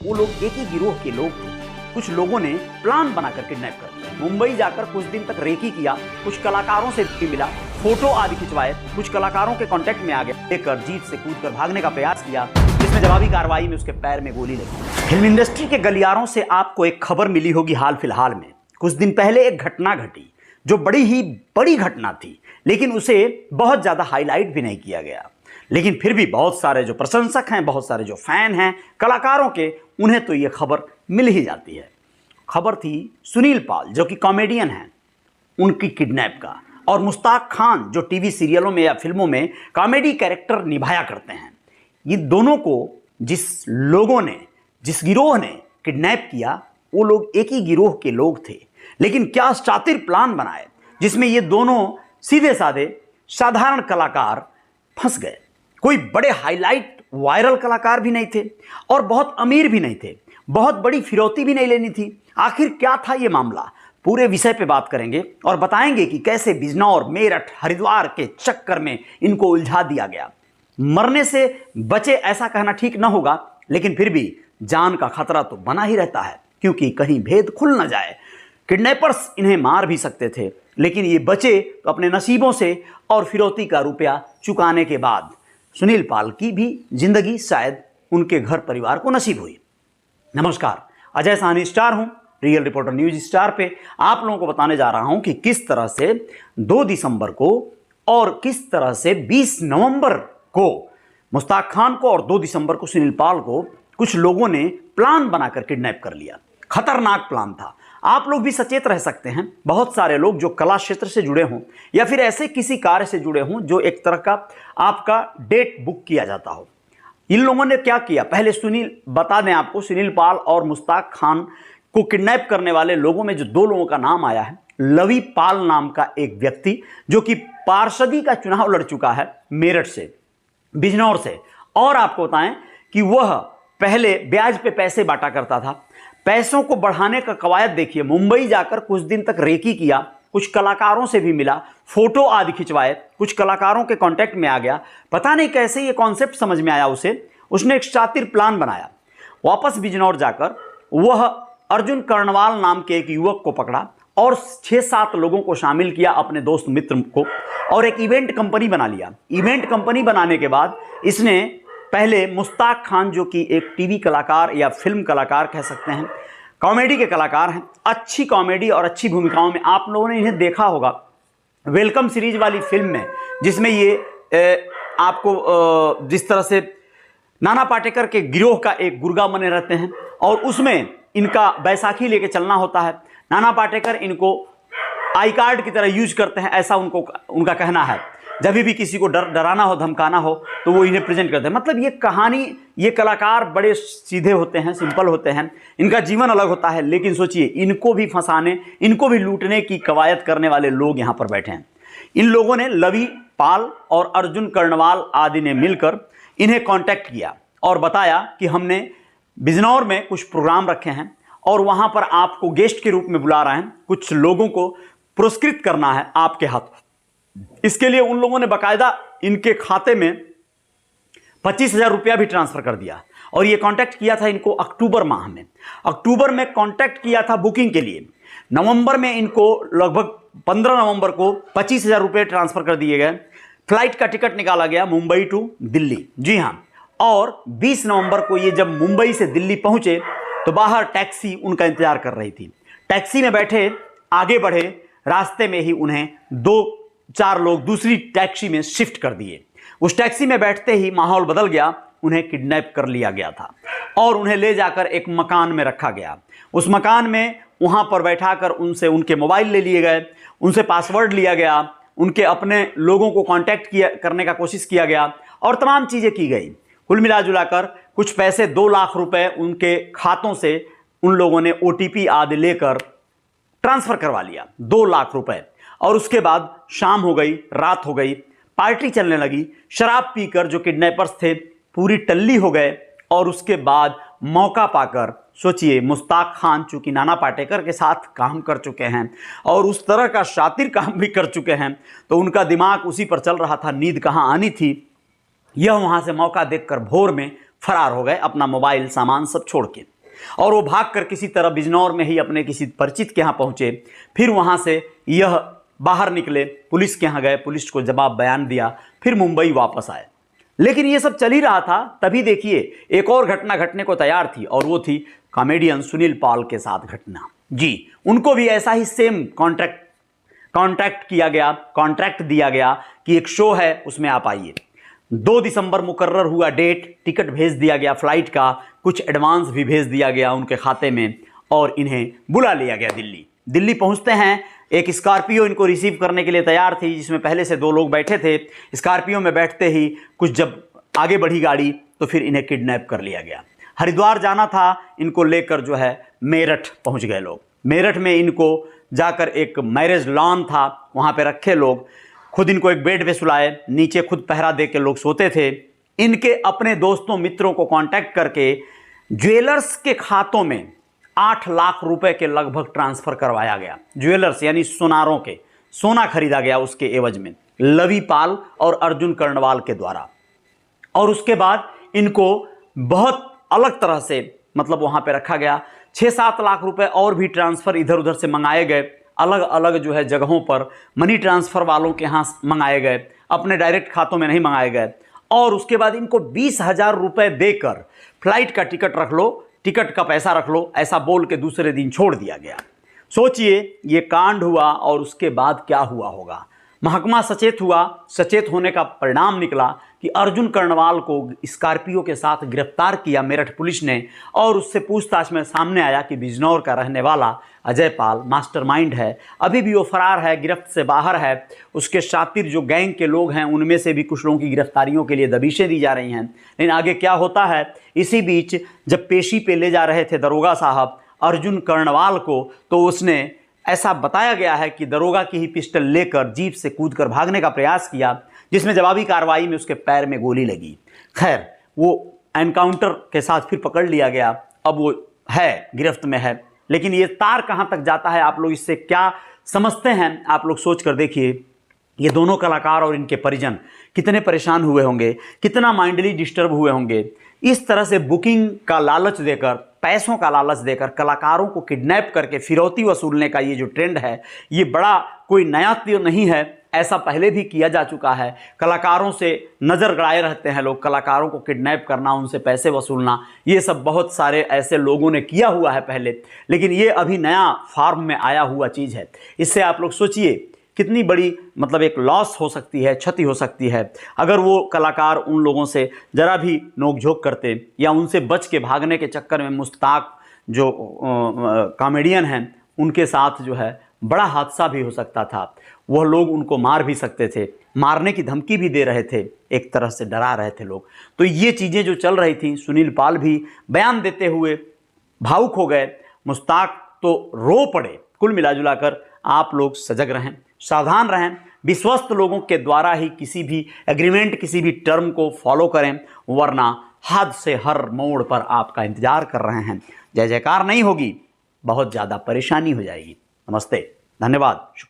वो लोग एक ही गिरोह के लोग थे। कुछ लोगों ने प्लान बनाकर किडनैप कर दिया, मुंबई जाकर कुछ दिन तक रेकी किया, कुछ कलाकारों से भी मिला, फोटो आदि खिंचवाए, कुछ कलाकारों के कांटेक्ट में आ गए, लेकर जीप से कूदकर भागने का प्रयास किया, जिसमें जवाबी कार्रवाई में उसके पैर में गोली लगी। फिल्म इंडस्ट्री के गलियारों से आपको एक खबर मिली होगी हाल फिलहाल में। कुछ दिन पहले एक घटना घटी जो बड़ी ही बड़ी घटना थी, लेकिन उसे बहुत ज्यादा हाईलाइट भी नहीं किया गया। लेकिन फिर भी बहुत सारे जो प्रशंसक हैं, बहुत सारे जो फैन हैं कलाकारों के, उन्हें तो ये खबर मिल ही जाती है। खबर थी सुनील पाल जो कि कॉमेडियन हैं, उनकी किडनैप का, और मुश्ताक खान जो टीवी सीरियलों में या फिल्मों में कॉमेडी कैरेक्टर निभाया करते हैं। ये दोनों को जिस लोगों ने, जिस गिरोह ने किडनैप किया, वो लोग एक ही गिरोह के लोग थे। लेकिन क्या शातिर प्लान बनाए जिसमें ये दोनों सीधे साधे साधारण कलाकार फंस गए। कोई बड़े हाईलाइट वायरल कलाकार भी नहीं थे और बहुत अमीर भी नहीं थे, बहुत बड़ी फिरौती भी नहीं लेनी थी। आखिर क्या था ये मामला, पूरे विषय पे बात करेंगे और बताएंगे कि कैसे बिजनौर, मेरठ, हरिद्वार के चक्कर में इनको उलझा दिया गया। मरने से बचे ऐसा कहना ठीक न होगा, लेकिन फिर भी जान का खतरा तो बना ही रहता है, क्योंकि कहीं भेद खुल न जाए। किडनैपर्स इन्हें मार भी सकते थे, लेकिन ये बचे तो अपने नसीबों से और फिरौती का रुपया चुकाने के बाद। सुनील पाल की भी जिंदगी शायद उनके घर परिवार को नसीब हुई। नमस्कार, अजय साहनी स्टार हूं, रियल रिपोर्टर न्यूज स्टार पे आप लोगों को बताने जा रहा हूं कि किस तरह से 2 दिसंबर को और किस तरह से 20 नवंबर को मुश्ताक खान को और 2 दिसंबर को सुनील पाल को कुछ लोगों ने प्लान बनाकर किडनैप कर लिया। खतरनाक प्लान था। आप लोग भी सचेत रह सकते हैं। बहुत सारे लोग जो कला क्षेत्र से जुड़े हों या फिर ऐसे किसी कार्य से जुड़े हों जो एक तरह का आपका डेट बुक किया जाता हो। इन लोगों ने क्या किया, पहले बता दें आपको, सुनील पाल और मुश्ताक खान को किडनैप करने वाले लोगों में जो 2 लोगों का नाम आया है, लवी पाल नाम का एक व्यक्ति जो कि पार्षदी का चुनाव लड़ चुका है मेरठ से, बिजनौर से, और आपको बताएं कि वह पहले ब्याज पे पैसे बांटा करता था। पैसों को बढ़ाने का कवायद देखिए, मुंबई जाकर कुछ दिन तक रेकी किया, कुछ कलाकारों से भी मिला, फोटो आदि खिंचवाए, कुछ कलाकारों के कांटेक्ट में आ गया। पता नहीं कैसे ये कॉन्सेप्ट समझ में आया उसने एक शातिर प्लान बनाया। वापस बिजनौर जाकर वह अर्जुन कर्णवाल नाम के एक युवक को पकड़ा और 6-7 लोगों को शामिल किया, अपने दोस्त मित्र को, और एक इवेंट कंपनी बना लिया। इवेंट कंपनी बनाने के बाद इसने पहले मुश्ताक खान जो कि एक टीवी कलाकार या फिल्म कलाकार कह सकते हैं, कॉमेडी के कलाकार हैं, अच्छी कॉमेडी और अच्छी भूमिकाओं में आप लोगों ने इन्हें देखा होगा वेलकम सीरीज वाली फिल्म में, जिसमें ये आपको जिस तरह से नाना पाटेकर के गिरोह का एक गुर्गा बने रहते हैं और उसमें इनका बैसाखी लेके चलना होता है। नाना पाटेकर इनको आई कार्ड की तरह यूज करते हैं, ऐसा उनका कहना है। जब भी किसी को डराना हो, धमकाना हो, तो वो इन्हें प्रेजेंट करते हैं। मतलब ये कहानी, ये कलाकार बड़े सीधे होते हैं, सिंपल होते हैं, इनका जीवन अलग होता है, लेकिन सोचिए इनको भी फंसाने, इनको भी लूटने की कवायद करने वाले लोग यहाँ पर बैठे हैं। इन लोगों ने लवी पाल और अर्जुन कर्णवाल आदि ने मिलकर इन्हें कांटेक्ट किया और बताया कि हमने बिजनौर में कुछ प्रोग्राम रखे हैं और वहां पर आपको गेस्ट के रूप में बुला रहे हैं, कुछ लोगों को पुरस्कृत करना है आपके हाथ। इसके लिए उन लोगों ने बाकायदा इनके खाते में 25,000 रुपया भी ट्रांसफर कर दिया। और ये कांटेक्ट किया था इनको अक्टूबर माह में। अक्टूबर में कांटेक्ट किया था बुकिंग के लिए। नवंबर में इनको लगभग 15 नवंबर को 25,000 रुपये ट्रांसफर कर दिए गए। फ्लाइट का टिकट निकाला गया मुंबई टू दिल्ली, जी हाँ। और 20 नवंबर को ये जब मुंबई से दिल्ली पहुंचे तो बाहर टैक्सी उनका इंतजार कर रही थी। टैक्सी में बैठे आगे बढ़े, रास्ते में ही उन्हें 2-4 लोग दूसरी टैक्सी में शिफ्ट कर दिए। उस टैक्सी में बैठते ही माहौल बदल गया, उन्हें किडनैप कर लिया गया था और उन्हें ले जाकर एक मकान में रखा गया। उस मकान में वहां पर बैठाकर उनसे उनके मोबाइल ले लिए गए, उनसे पासवर्ड लिया गया, उनके अपने लोगों को कांटेक्ट करने का कोशिश किया गया और तमाम चीजें की गई। कुल मिला जुलाकर कुछ पैसे 2 लाख रुपए उनके खातों से उन लोगों ने OTP आदि लेकर ट्रांसफर करवा लिया, 2 लाख रुपए। और उसके बाद शाम हो गई, रात हो गई, पार्टी चलने लगी। शराब पीकर जो किडनैपर्स थे पूरी टल्ली हो गए और उसके बाद मौका पाकर, सोचिए मुश्ताक खान चूंकि नाना पाटेकर के साथ काम कर चुके हैं और उस तरह का शातिर काम भी कर चुके हैं, तो उनका दिमाग उसी पर चल रहा था, नींद कहाँ आनी थी। यह वहां से मौका देखकर भोर में फरार हो गए अपना मोबाइल सामान सब छोड़ के। और वो भागकर किसी तरह बिजनौर में ही अपने किसी परिचित के यहाँ पहुंचे। फिर वहां से यह बाहर निकले, पुलिस के यहाँ गए, पुलिस को जवाब बयान दिया, फिर मुंबई वापस आए। लेकिन ये सब चल ही रहा था, तभी देखिए एक और घटना घटने को तैयार थी, और वो थी कॉमेडियन सुनील पाल के साथ घटना। जी, उनको भी ऐसा ही सेम कॉन्ट्रैक्ट दिया गया कि एक शो है उसमें आप आइए। 2 दिसंबर मुकर्रर हुआ डेट, टिकट भेज दिया गया फ्लाइट का, कुछ एडवांस भी भेज दिया गया उनके खाते में, और इन्हें बुला लिया गया दिल्ली पहुंचते हैं। एक स्कॉर्पियो इनको रिसीव करने के लिए तैयार थी, जिसमें पहले से 2 लोग बैठे थे। स्कॉर्पियो में बैठते ही कुछ जब आगे बढ़ी गाड़ी तो फिर इन्हें किडनैप कर लिया गया। हरिद्वार जाना था, इनको लेकर जो है मेरठ पहुंच गए लोग। मेरठ में इनको जाकर एक मैरिज लॉन था, वहां पे रखे लोग, खुद इनको एक बेड पे सुलाए, नीचे खुद पहरा दे के लोग सोते थे। इनके अपने दोस्तों मित्रों को कांटेक्ट करके ज्वेलर्स के खातों में 8 लाख रुपए के लगभग ट्रांसफर करवाया गया। ज्वेलर्स यानी सोनारों के, सोना खरीदा गया उसके एवज में, लवी पाल और अर्जुन कर्णवाल के द्वारा। और उसके बाद इनको बहुत अलग तरह से मतलब वहां पे रखा गया। 6-7 लाख रुपए और भी ट्रांसफर इधर उधर से मंगाए गए, अलग अलग जो है जगहों पर मनी ट्रांसफर वालों के यहाँ मंगाए गए, अपने डायरेक्ट खातों में नहीं मंगाए गए। और उसके बाद इनको 20,000 रुपए देकर फ्लाइट का टिकट रख लो, टिकट का पैसा रख लो, ऐसा बोल के दूसरे दिन छोड़ दिया गया। सोचिए ये कांड हुआ और उसके बाद क्या हुआ होगा। महकमा सचेत हुआ, सचेत होने का परिणाम निकला कि अर्जुन कर्णवाल को स्कॉर्पियो के साथ गिरफ्तार किया मेरठ पुलिस ने, और उससे पूछताछ में सामने आया कि बिजनौर का रहने वाला अजय पाल मास्टरमाइंड है। अभी भी वो फरार है, गिरफ्त से बाहर है। उसके शातिर जो गैंग के लोग हैं उनमें से भी कुछ लोगों की गिरफ्तारियों के लिए दबिशें दी जा रही हैं। लेकिन आगे क्या होता है, इसी बीच जब पेशी पे ले जा रहे थे दरोगा साहब अर्जुन कर्णवाल को, तो उसने ऐसा बताया गया है कि दरोगा की ही पिस्टल लेकर जीप से कूदकर भागने का प्रयास किया, जिसमें जवाबी कार्रवाई में उसके पैर में गोली लगी। खैर वो एनकाउंटर के साथ फिर पकड़ लिया गया, अब वो है गिरफ्त में है। लेकिन ये तार कहां तक जाता है, आप लोग इससे क्या समझते हैं, आप लोग सोच कर देखिए। ये दोनों कलाकार और इनके परिजन कितने परेशान हुए होंगे, कितना माइंडली डिस्टर्ब हुए होंगे। इस तरह से बुकिंग का लालच देकर, पैसों का लालच देकर कलाकारों को किडनैप करके फिरौती वसूलने का ये जो ट्रेंड है, ये बड़ा कोई नया तो नहीं है, ऐसा पहले भी किया जा चुका है। कलाकारों से नज़र गड़ाए रहते हैं लोग, कलाकारों को किडनैप करना, उनसे पैसे वसूलना, ये सब बहुत सारे ऐसे लोगों ने किया हुआ है पहले। लेकिन ये अभी नया फॉर्म में आया हुआ चीज़ है। इससे आप लोग सोचिए कितनी बड़ी मतलब एक लॉस हो सकती है, क्षति हो सकती है, अगर वो कलाकार उन लोगों से जरा भी नोकझोंक करते या उनसे बच के भागने के चक्कर में मुश्ताक जो कॉमेडियन हैं उनके साथ जो है बड़ा हादसा भी हो सकता था। वह लोग उनको मार भी सकते थे, मारने की धमकी भी दे रहे थे, एक तरह से डरा रहे थे लोग। तो ये चीज़ें जो चल रही थी, सुनील पाल भी बयान देते हुए भावुक हो गए, मुश्ताक तो रो पड़े। कुल मिला जुला कर आप लोग सजग रहें, सावधान रहें, विश्वस्त लोगों के द्वारा ही किसी भी एग्रीमेंट, किसी भी टर्म को फॉलो करें, वरना हद से हर मोड़ पर आपका इंतजार कर रहे हैं। जय जयकार नहीं होगी, बहुत ज़्यादा परेशानी हो जाएगी। नमस्ते, धन्यवाद।